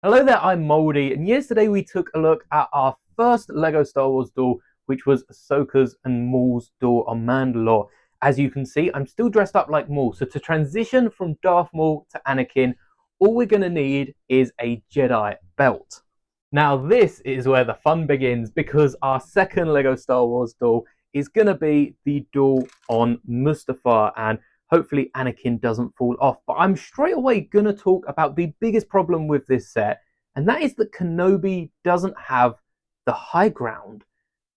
Hello there, I'm Moldy, and yesterday we took a look at our first LEGO Star Wars duel, which was Ahsoka's and Maul's duel on Mandalore. As you can see, I'm still dressed up like Maul, so to transition from Darth Maul to Anakin, all we're going to need is a Jedi belt. Now this is where the fun begins, because our second LEGO Star Wars duel is going to be the duel on Mustafar, and hopefully Anakin doesn't fall off. But I'm straight away going to talk about the biggest problem with this set, and that is that Kenobi doesn't have the high ground.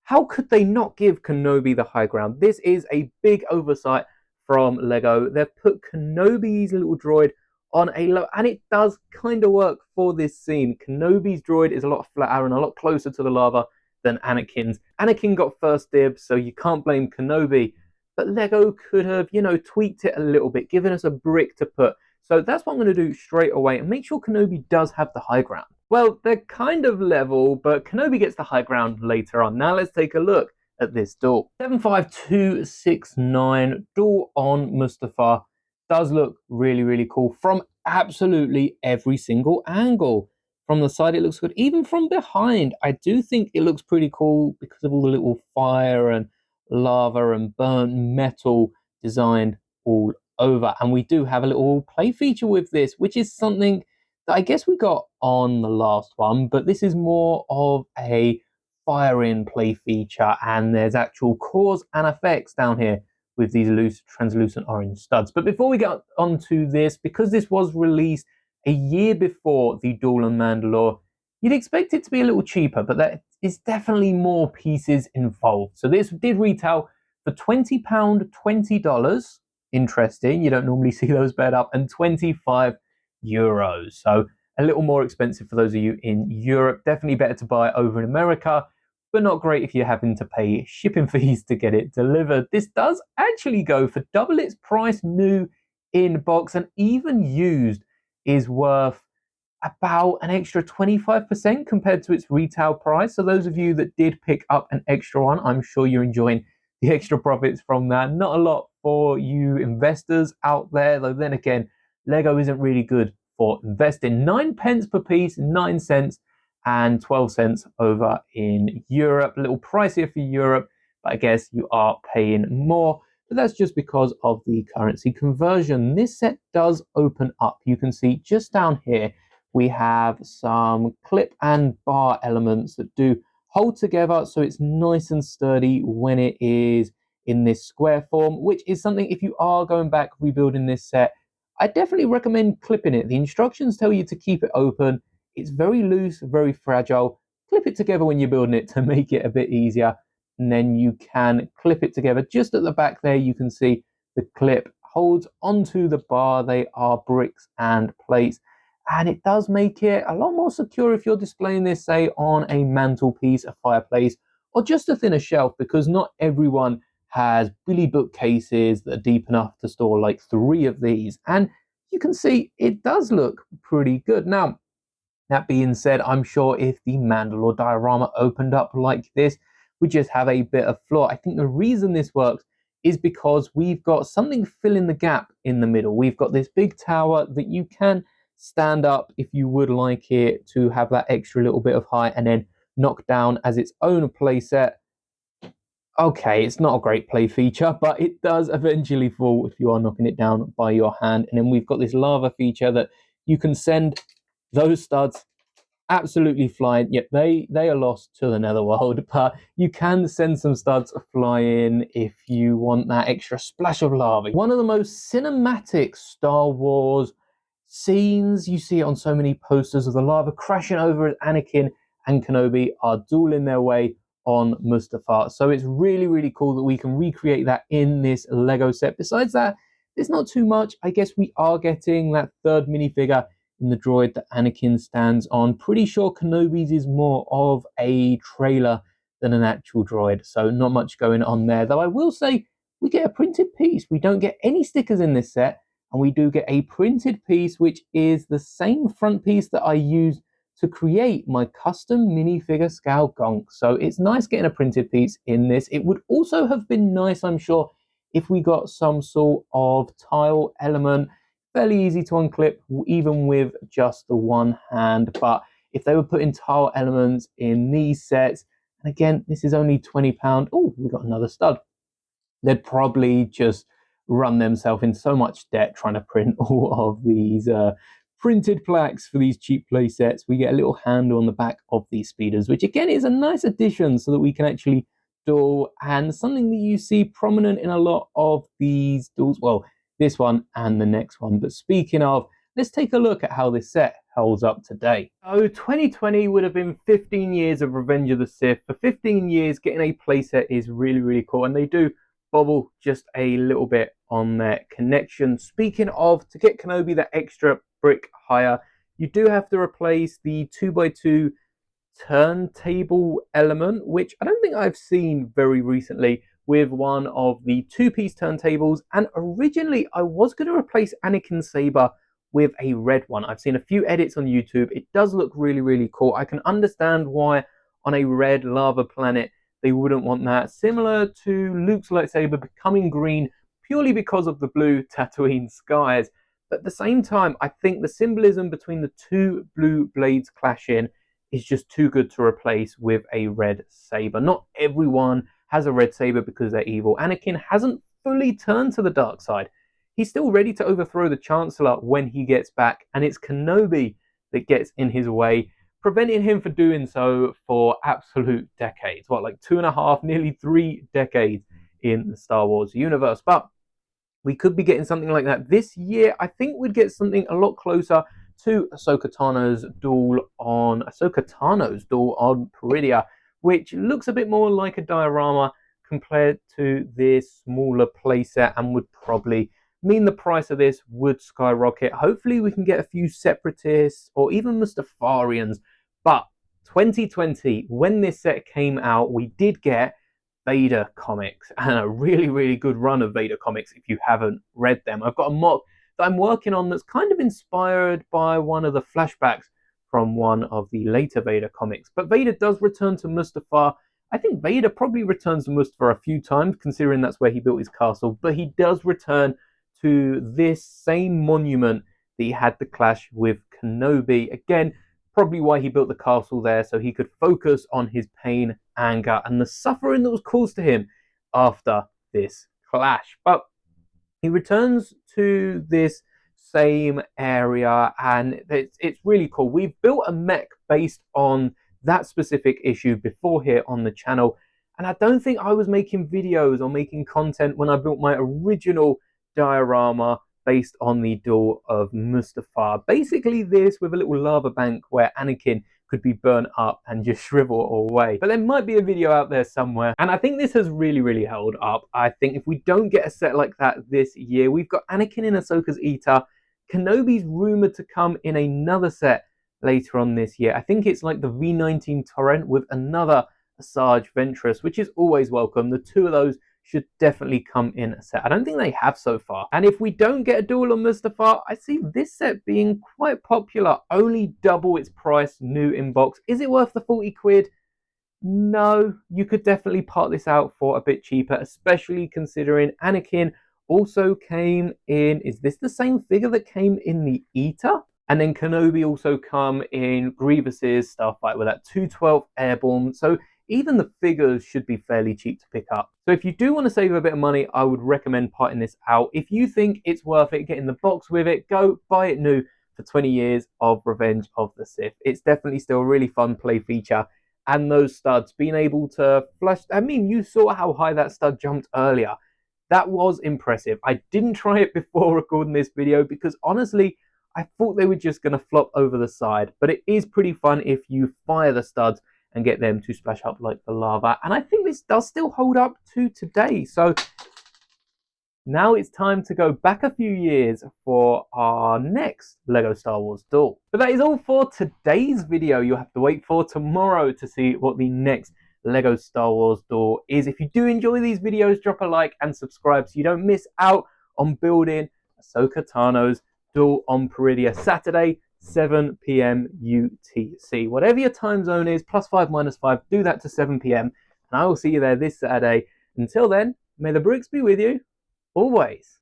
How could they not give Kenobi the high ground? This is a big oversight from Lego. They've put Kenobi's little droid on a low, and it does kind of work for this scene. Kenobi's droid is a lot flatter and a lot closer to the lava than Anakin's. Anakin got first dibs, so you can't blame Kenobi, but Lego could have, tweaked it a little bit, given us a brick to put. So that's what I'm going to do straight away and make sure Kenobi does have the high ground. Well, they're kind of level, but Kenobi gets the high ground later on. Now let's take a look at this duel. 75269 duel on Mustafar does look really, really cool from absolutely every single angle. From the side, it looks good. Even from behind, I do think it looks pretty cool because of all the little fire and lava and burnt metal designed all over. And we do have a little play feature with this, which is something that I guess we got on the last one, but this is more of a fire-in play feature, and there's actual cause and effects down here with these loose translucent orange studs. But before we get onto this, because this was released a year before the Duel on Mandalore, you'd expect it to be a little cheaper, but there is definitely more pieces involved. So this did retail for £20, $20. Interesting, you don't normally see those paired up, and €25. So a little more expensive for those of you in Europe. Definitely better to buy over in America, but not great if you're having to pay shipping fees to get it delivered. This does actually go for double its price new in box, and even used is worth about an extra 25% compared to its retail price. So those of you that did pick up an extra one, I'm sure you're enjoying the extra profits from that. Not a lot for you investors out there, though then again, Lego isn't really good for investing. 9p per piece, 9 cents and 12 cents over in Europe. A little pricier for Europe, but I guess you are paying more. But that's just because of the currency conversion. This set does open up. You can see just down here, we have some clip and bar elements that do hold together, so it's nice and sturdy when it is in this square form, which is something, if you are going back rebuilding this set, I definitely recommend clipping it. The instructions tell you to keep it open. It's very loose, very fragile. Clip it together when you're building it to make it a bit easier, and then you can clip it together. Just at the back there, you can see the clip holds onto the bar. They are bricks and plates, and it does make it a lot more secure if you're displaying this, say, on a mantelpiece, a fireplace, or just a thinner shelf, because not everyone has Billy bookcases that are deep enough to store like 3 of these. And you can see it does look pretty good. Now, that being said, I'm sure if the Mandalore diorama opened up like this, we just have a bit of flaw. I think the reason this works is because we've got something filling the gap in the middle. We've got this big tower that you can stand up if you would like it to have that extra little bit of height, and then knock down as its own playset. Okay, it's not a great play feature, but it does eventually fall if you are knocking it down by your hand. And then we've got this lava feature that you can send those studs absolutely flying. Yep, they are lost to the netherworld, but you can send some studs flying if you want that extra splash of lava. One of the most cinematic Star Wars scenes, you see it on so many posters, of the lava crashing over as Anakin and Kenobi are dueling their way on Mustafar. So it's really, really cool that we can recreate that in this Lego set. Besides that, there's not too much. I guess we are getting that third minifigure in the droid that Anakin stands on. Pretty sure Kenobi's is more of a trailer than an actual droid, so not much going on there. Though I will say, we get a printed piece. We don't get any stickers in this set, and we do get a printed piece, which is the same front piece that I used to create my custom minifigure scale gonk. So it's nice getting a printed piece in this. It would also have been nice, I'm sure, if we got some sort of tile element fairly easy to unclip even with just the one hand. But if they were putting tile elements in these sets, and again, this is only £20. Oh, we got another stud. They'd probably just run themselves in so much debt trying to print all of these printed plaques for these cheap play sets. We get a little handle on the back of these speeders, which again is a nice addition so that we can actually duel, and something that you see prominent in a lot of these duels. Well, this one and the next one. But speaking of, let's take a look at how this set holds up today. So 2020 would have been 15 years of Revenge of the Sith. For 15 years, getting a playset is really, really cool. And they do bobble just a little bit on their connection. Speaking of, to get Kenobi that extra brick higher, you do have to replace the 2x2 turntable element, which I don't think I've seen very recently, with one of the two-piece turntables. And originally I was going to replace Anakin's saber with a red one. I've seen a few edits on YouTube. It does look really, really cool. I can understand why on a red lava planet they wouldn't want that. Similar to Luke's lightsaber becoming green purely because of the blue Tatooine skies. But at the same time, I think the symbolism between the two blue blades clashing is just too good to replace with a red saber. Not everyone has a red saber because they're evil. Anakin hasn't fully turned to the dark side. He's still ready to overthrow the Chancellor when he gets back, and it's Kenobi that gets in his way, preventing him from doing so for absolute decades. What, like 2.5, nearly 3 decades in the Star Wars universe. But we could be getting something like that this year. I think we'd get something a lot closer to Ahsoka Tano's duel on Peridea, which looks a bit more like a diorama compared to this smaller playset, and would probably mean the price of this would skyrocket. Hopefully we can get a few separatists or even Mustafarians. But 2020, when this set came out, we did get Vader comics, and a really, really good run of Vader comics if you haven't read them. I've got a mock that I'm working on that's kind of inspired by one of the flashbacks from one of the later Vader comics. But Vader does return to Mustafar. I think Vader probably returns to Mustafar a few times, considering that's where he built his castle, but he does return to this same monument that he had the clash with Kenobi. Again, probably why he built the castle there, so he could focus on his pain, anger, and the suffering that was caused to him after this clash. But he returns to this same area, and it's really cool. We've built a mech based on that specific issue before here on the channel, and I don't think I was making videos or making content when I built my original diorama based on the Duel of Mustafar. Basically this with a little lava bank where Anakin could be burnt up and just shrivel away. But there might be a video out there somewhere, and I think this has really, really held up. I think if we don't get a set like that this year, we've got Anakin in Ahsoka's Eater. Kenobi's rumored to come in another set later on this year. I think it's like the V19 Torrent with another Asajj Ventress, which is always welcome. The two of those should definitely come in a set. I don't think they have so far. And if we don't get a Duel on Mustafar, I see this set being quite popular. Only double its price, new in box. Is it worth the 40 quid? No, you could definitely part this out for a bit cheaper, especially considering Anakin also came in. Is this the same figure that came in the Eater? And then Kenobi also come in Grievous's stuff, like with that 212 Airborne. So even the figures should be fairly cheap to pick up. So if you do want to save a bit of money, I would recommend parting this out. If you think it's worth it, get in the box with it, go buy it new for 20 years of Revenge of the Sith. It's definitely still a really fun play feature. And those studs, being able to flash, I mean, you saw how high that stud jumped earlier. That was impressive. I didn't try it before recording this video because honestly, I thought they were just going to flop over the side. But it is pretty fun if you fire the studs and get them to splash up like the lava. And I think this does still hold up to today. So now it's time to go back a few years for our next LEGO Star Wars duel. But that is all for today's video. You'll have to wait for tomorrow to see what the next LEGO Star Wars duel is. If you do enjoy these videos, drop a like and subscribe so you don't miss out on building Ahsoka Tano's Duel on Peridea, Saturday, 7 p.m. UTC. Whatever your time zone is, +5, -5, do that to 7 p.m. And I will see you there this Saturday. Until then, may the bricks be with you, always.